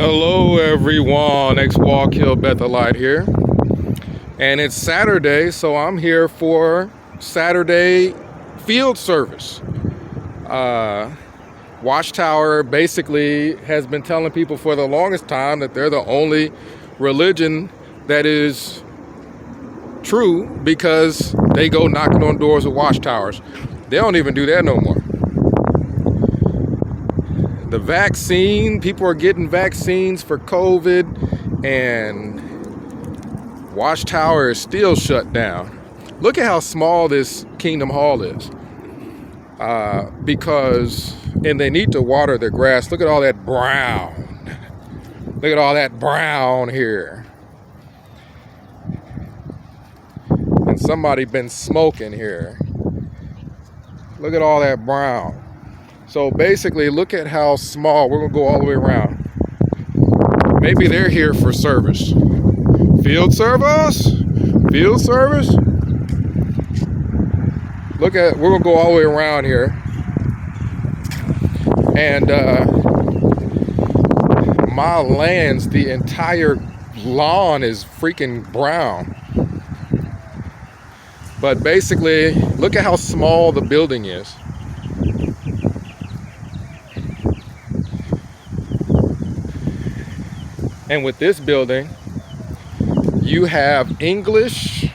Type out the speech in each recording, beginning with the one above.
Hello everyone, X-Walk Hill Bethelite here. And it's Saturday, so I'm here for Saturday field service. Watchtower basically has been telling people for the longest time that they're the only religion that is true because they go knocking on doors with watchtowers. They don't even do that no more. The vaccine, people are getting vaccines for COVID, and Watchtower is still shut down. Look at how small this Kingdom Hall is. And they need to water their grass. Look at all that brown. Look at all that brown here. And somebody been smoking here. Look at all that brown. So basically, look at how small. We're gonna go all the way around. Maybe they're here for service. Field service? Field service? We're gonna go all the way around here. And my lands, the entire lawn is freaking brown. But basically, look at how small the building is. And with this building, you have English.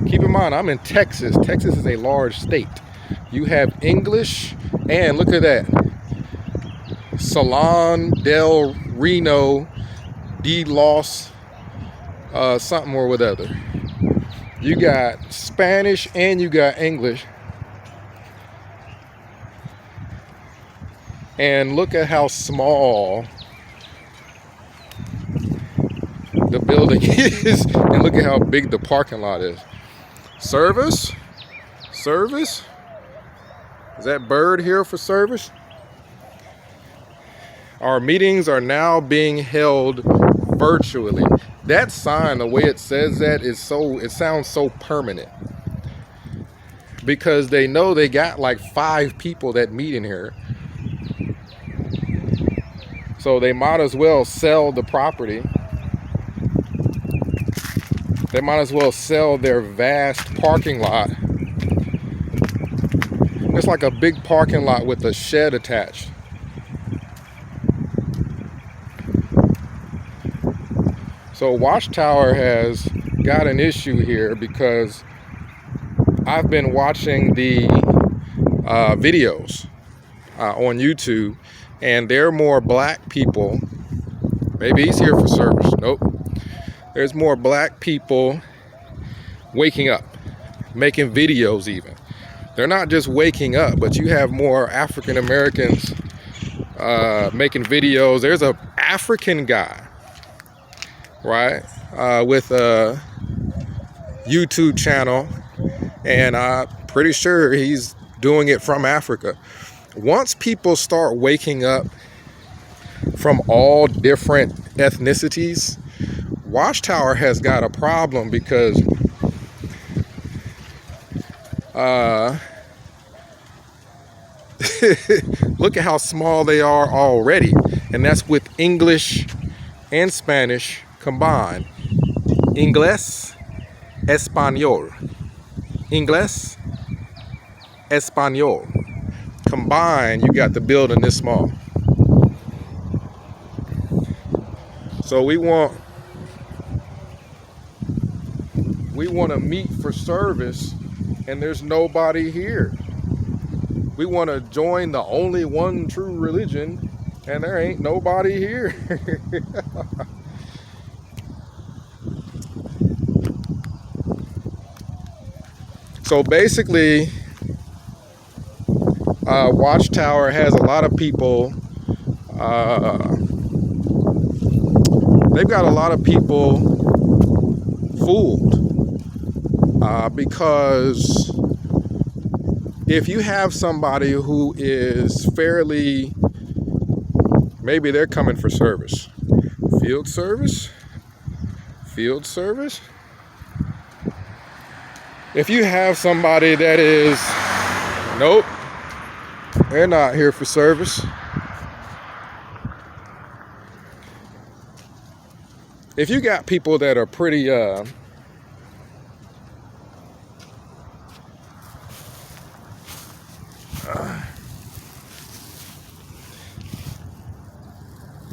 Keep in mind, I'm in Texas. Texas is a large state. You have English, and look at that. Salon del Reno de Los something or whatever. You got Spanish and you got English. And look at how small the building is, and look at how big the parking lot is. Service? Service? Is that bird here for service? Our meetings are now being held virtually. That sign, the way it says that, it sounds so permanent. Because they know they got like 5 people that meet in here. So they might as well sell the property. They might as well sell their vast parking lot. It's like a big parking lot with a shed attached. So Watchtower has got an issue here because I've been watching the videos on YouTube, and there are more black people. Maybe he's here for service. Nope. There's more black people waking up, making videos even. They're not just waking up, but you have more African Americans making videos. There's an African guy, right, with a YouTube channel, and I'm pretty sure he's doing it from Africa. Once people start waking up from all different ethnicities, Watchtower has got a problem because look at how small they are already, and that's with English and Spanish combined. Inglés, Español. Inglés, Español. Combined, you got the building this small. So we want to meet for service, and there's nobody here. We want to join the only one true religion, and there ain't nobody here. So basically, Watchtower has a lot of people. They've got a lot of people fooled. Because if you have somebody who is fairly, maybe they're coming for service. Field service? Field service? If you have somebody that is, nope, they're not here for service. if you got people that are pretty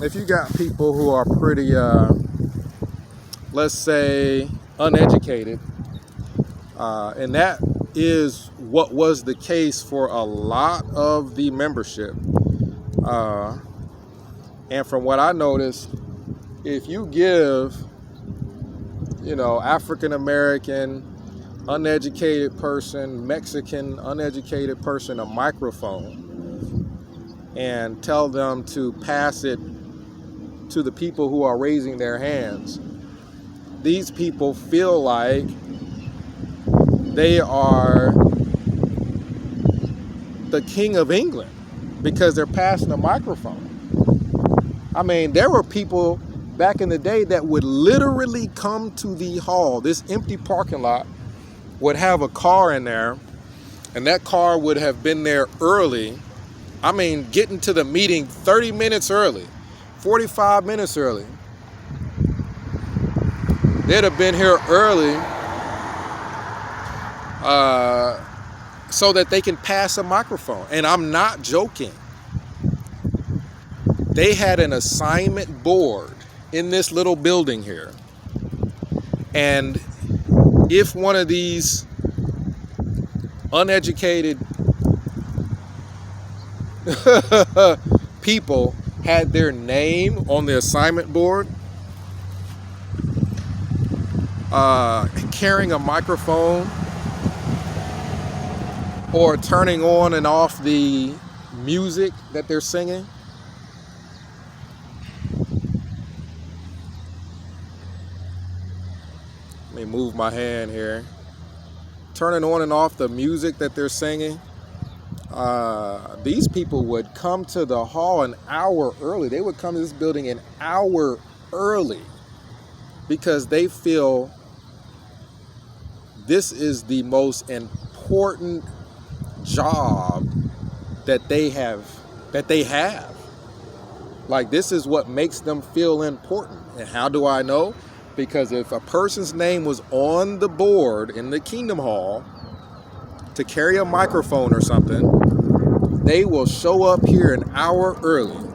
if you got people who are pretty let's say uneducated, and that is what was the case for a lot of the membership, and from what I noticed, if you give, you know, African American uneducated person, Mexican uneducated person a microphone and tell them to pass it to the people who are raising their hands, these people feel like they are the king of England because they're passing a microphone. I mean, there were people back in the day that would literally come to the hall. This empty parking lot would have a car in there, and that car would have been there early. I mean, getting to the meeting 30 minutes early, 45 minutes early. They'd have been here early so that they can pass a microphone. And I'm not joking. They had an assignment board in this little building here. And if one of these uneducated people had their name on the assignment board, carrying a microphone or turning on and off the music that they're singing, let me move my hand here, turning on and off the music that they're singing, these people would come to the hall an hour early. They would come to this building an hour early because they feel this is the most important job that they have. Like, this is what makes them feel important. And how do I know? Because if a person's name was on the board in the Kingdom Hall to carry a microphone or something, they will show up here an hour early.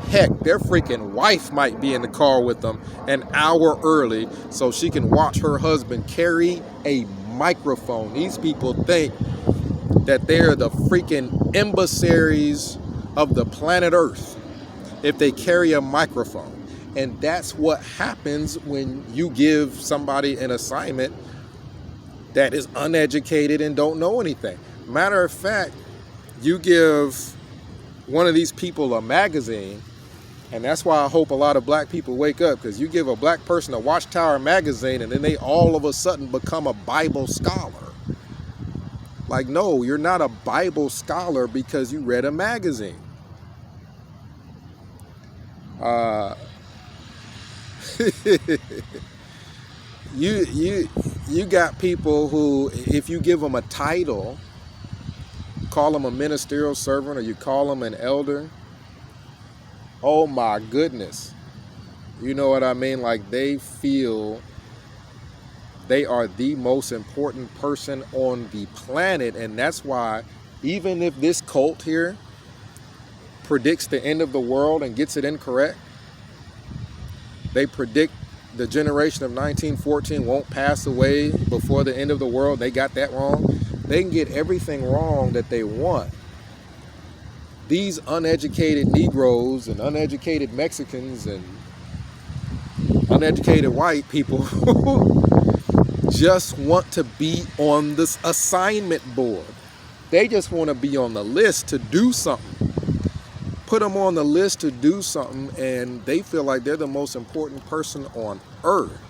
Heck, their freaking wife might be in the car with them an hour early so she can watch her husband carry a microphone. These people think that they're the freaking emissaries of the planet Earth if they carry a microphone. And that's what happens when you give somebody an assignment that is uneducated and don't know anything. Matter of fact, you give one of these people a magazine, and that's why I hope a lot of black people wake up, because you give a black person a Watchtower magazine and then they all of a sudden become a Bible scholar. Like, no, you're not a Bible scholar because you read a magazine. You got people who, if you give them a title, call them a ministerial servant, or you call them an elder, oh my goodness, you know what I mean? Like, they feel they are the most important person on the planet. And that's why, even if this cult here predicts the end of the world and gets it incorrect, they predict the generation of 1914 won't pass away before the end of the world. They got that wrong. They can get everything wrong that they want. These uneducated Negroes and uneducated Mexicans and uneducated white people just want to be on this assignment board. They just want to be on the list to do something. Put them on the list to do something, and they feel like they're the most important person on earth.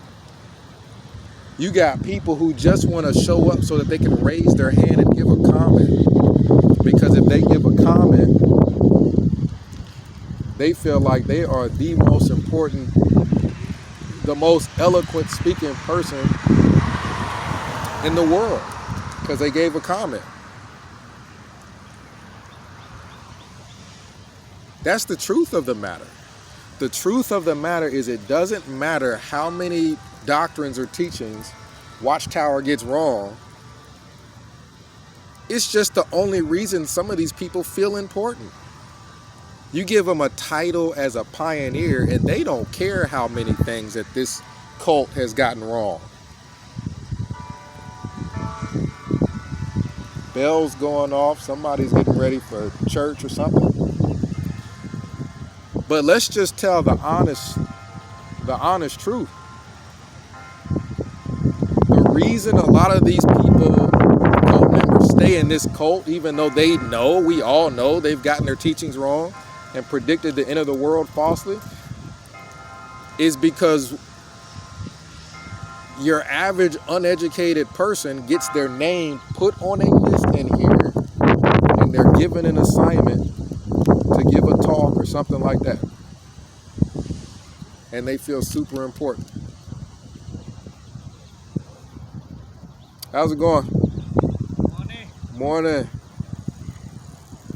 You got people who just want to show up so that they can raise their hand and give a comment. Because if they give a comment, they feel like they are the most important, the most eloquent speaking person in the world because they gave a comment. That's the truth of the matter. The truth of the matter is, it doesn't matter how many doctrines or teachings Watchtower gets wrong. It's just the only reason some of these people feel important. You give them a title as a pioneer, and they don't care how many things that this cult has gotten wrong. Bells going off, somebody's getting ready for church or something. But let's just tell the honest truth. The reason a lot of these people, cult members, stay in this cult, even though we all know they've gotten their teachings wrong and predicted the end of the world falsely, is because your average uneducated person gets their name put on a list in here, and they're given an assignment to give a talk or something like that, and they feel super important. How's it going? Morning. Morning.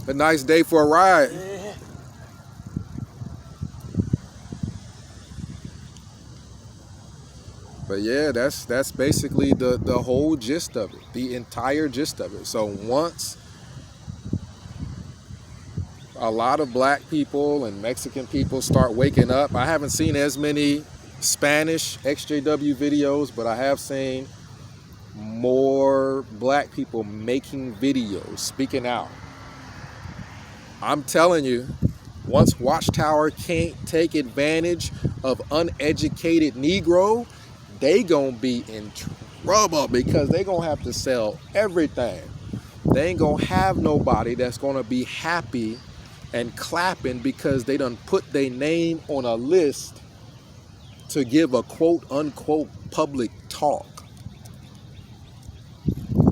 A nice day for a ride. Yeah. But yeah, that's basically the whole gist of it, the entire gist of it. So once a lot of black people and Mexican people start waking up, I haven't seen as many Spanish XJW videos, but I have seen more black people making videos, speaking out. I'm telling you, once Watchtower can't take advantage of uneducated Negro, they gonna be in trouble, because they gonna have to sell everything. They ain't gonna have nobody that's gonna be happy and clapping because they done put their name on a list to give a quote unquote public talk.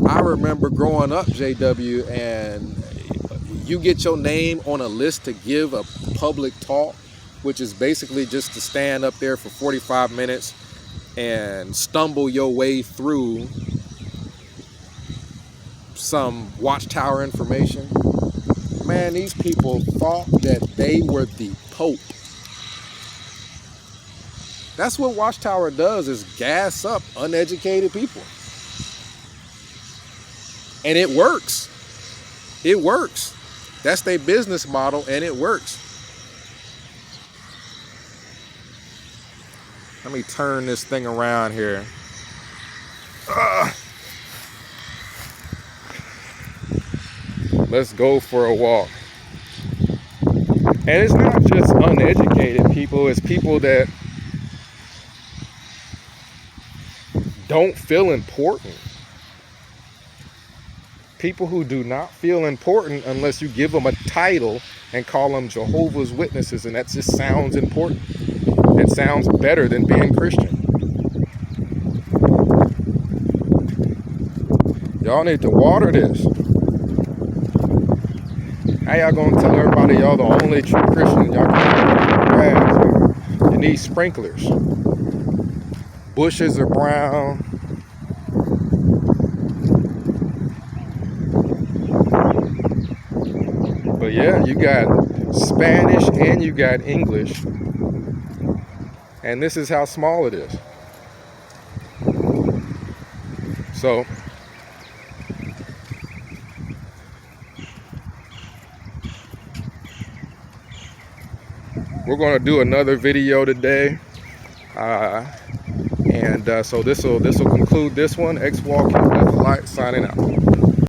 I remember growing up, JW, and you get your name on a list to give a public talk, which is basically just to stand up there for 45 minutes and stumble your way through some Watchtower information. Man, these people thought that they were the Pope. That's what Watchtower does, is gas up uneducated people. And it works. It works. That's their business model, and it works. Let me turn this thing around here. Let's go for a walk. And it's not just uneducated people, it's people that don't feel important. People who do not feel important unless you give them a title and call them Jehovah's Witnesses, and that just sounds important. It sounds better than being Christian. Y'all need to water this. How y'all gonna tell everybody y'all the only true Christian? Y'all can't grass. You need sprinklers. Bushes are brown. But yeah, you got Spanish and you got English. And this is how small it is. So we're going to do another video today. So this will conclude this one. X Walking Left Light signing out.